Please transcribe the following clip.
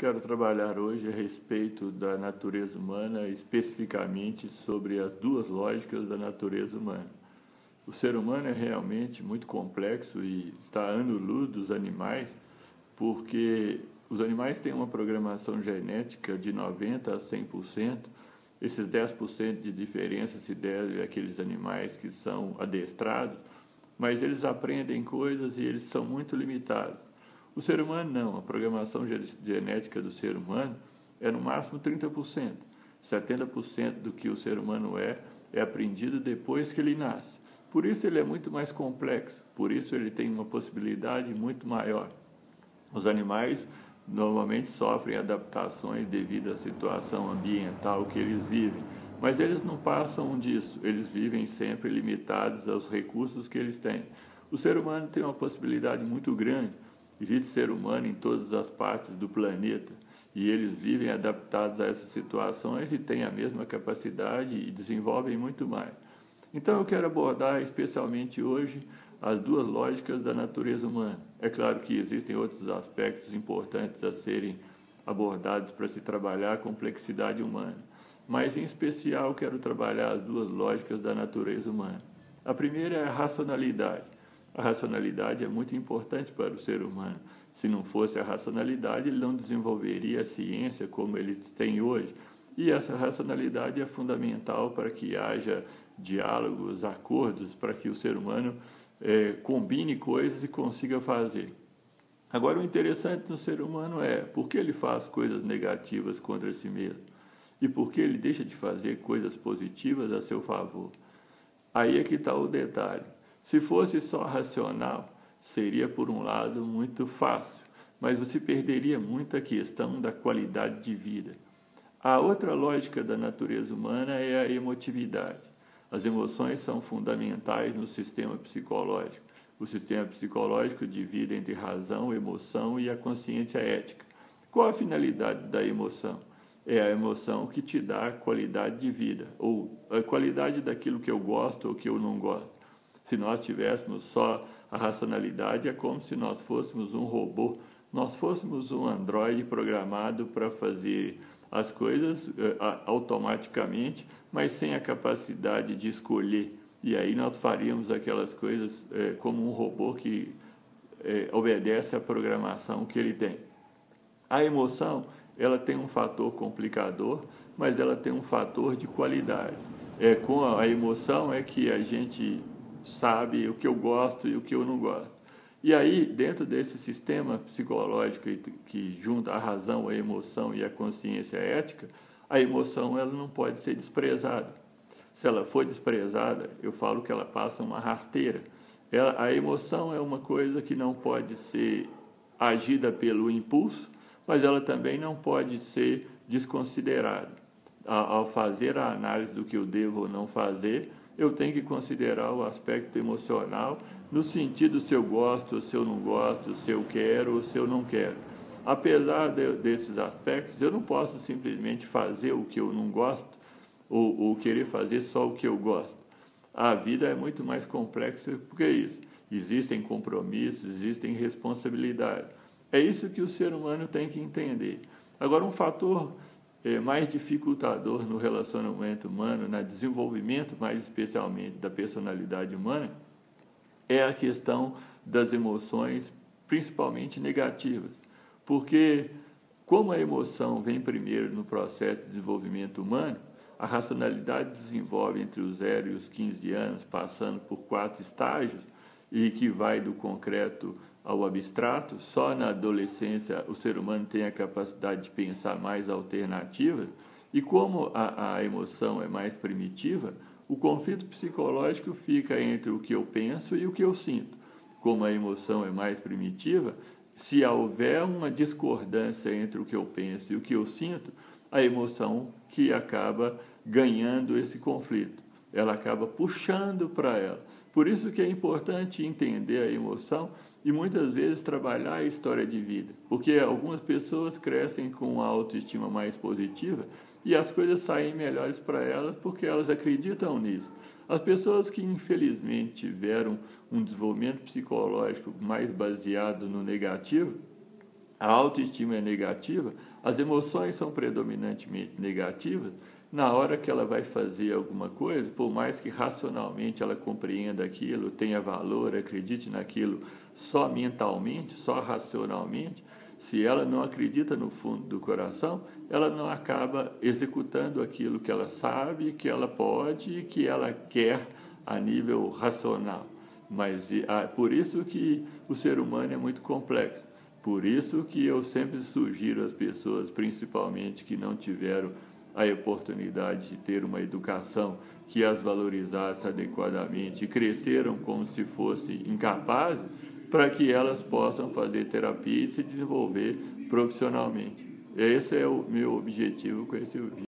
quero trabalhar hoje a respeito da natureza humana, especificamente sobre as duas lógicas da natureza humana. O ser humano é realmente muito complexo e está ano-luz dos animais, porque os animais têm uma programação genética de 90% a 100%. Esses 10% de diferença se deve àqueles animais que são adestrados, mas eles aprendem coisas e eles são muito limitados. O ser humano não, a programação genética do ser humano é no máximo 30%. 70% do que o ser humano é aprendido depois que ele nasce. Por isso ele é muito mais complexo, por isso ele tem uma possibilidade muito maior. Os animais normalmente sofrem adaptações devido à situação ambiental que eles vivem, mas eles não passam disso, eles vivem sempre limitados aos recursos que eles têm. O ser humano tem uma possibilidade muito grande. Existe ser humano em todas as partes do planeta e eles vivem adaptados a essas situações e têm a mesma capacidade e desenvolvem muito mais. Então eu quero abordar especialmente hoje as duas lógicas da natureza humana. É claro que existem outros aspectos importantes a serem abordados para se trabalhar a complexidade humana, mas em especial quero trabalhar as duas lógicas da natureza humana. A primeira é a racionalidade. A racionalidade é muito importante para o ser humano. Se não fosse a racionalidade, ele não desenvolveria a ciência como ele tem hoje. E essa racionalidade é fundamental para que haja diálogos, acordos, para que o ser humano combine coisas e consiga fazer. Agora, o interessante no ser humano é por que ele faz coisas negativas contra si mesmo e por que ele deixa de fazer coisas positivas a seu favor. Aí é que está o detalhe. Se fosse só racional, seria, por um lado, muito fácil, mas você perderia muito a questão da qualidade de vida. A outra lógica da natureza humana é a emotividade. As emoções são fundamentais no sistema psicológico. O sistema psicológico divide entre razão, emoção e a consciência ética. Qual a finalidade da emoção? É a emoção que te dá a qualidade de vida, ou a qualidade daquilo que eu gosto ou que eu não gosto. Se nós tivéssemos só a racionalidade, é como se nós fôssemos um robô, nós fôssemos um androide programado para fazer as coisas automaticamente, mas sem a capacidade de escolher. E aí nós faríamos aquelas coisas como um robô que obedece à programação que ele tem. A emoção, ela tem um fator complicador, mas ela tem um fator de qualidade. Com a emoção é que a gente sabe o que eu gosto e o que eu não gosto. E aí, dentro desse sistema psicológico que junta a razão, a emoção e a consciência ética, a emoção ela não pode ser desprezada. Se ela for desprezada, eu falo que ela passa uma rasteira. A emoção é uma coisa que não pode ser agida pelo impulso, mas ela também não pode ser desconsiderada. Ao fazer a análise do que eu devo ou não fazer, eu tenho que considerar o aspecto emocional no sentido se eu gosto, se eu não gosto, se eu quero ou se eu não quero. Apesar desses aspectos, eu não posso simplesmente fazer o que eu não gosto ou querer fazer só o que eu gosto. A vida é muito mais complexa que isso. Existem compromissos, existem responsabilidades. É isso que o ser humano tem que entender. Agora, um fator mais dificultador no relacionamento humano, no desenvolvimento mais especialmente da personalidade humana, é a questão das emoções, principalmente negativas. Porque, como a emoção vem primeiro no processo de desenvolvimento humano, a racionalidade desenvolve entre os 0 e os 15 anos, passando por 4 estágios, e que vai do concreto ao abstrato. Só na adolescência o ser humano tem a capacidade de pensar mais alternativas, e como a emoção é mais primitiva, o conflito psicológico fica entre o que eu penso e o que eu sinto. Como a emoção é mais primitiva, se houver uma discordância entre o que eu penso e o que eu sinto, a emoção que acaba ganhando esse conflito, ela acaba puxando para ela. Por isso que é importante entender a emoção e muitas vezes trabalhar a história de vida, porque algumas pessoas crescem com uma autoestima mais positiva e as coisas saem melhores para elas porque elas acreditam nisso. As pessoas que infelizmente tiveram um desenvolvimento psicológico mais baseado no negativo, a autoestima é negativa, as emoções são predominantemente negativas. Na hora que ela vai fazer alguma coisa, por mais que racionalmente ela compreenda aquilo, tenha valor, acredite naquilo só mentalmente, só racionalmente, se ela não acredita no fundo do coração, ela não acaba executando aquilo que ela sabe, que ela pode e que ela quer a nível racional. Mas por isso que o ser humano é muito complexo. Por isso que eu sempre sugiro às pessoas, principalmente que não tiveram a oportunidade de ter uma educação que as valorizasse adequadamente e cresceram como se fossem incapazes, para que elas possam fazer terapia e se desenvolver profissionalmente. Esse é o meu objetivo com esse vídeo.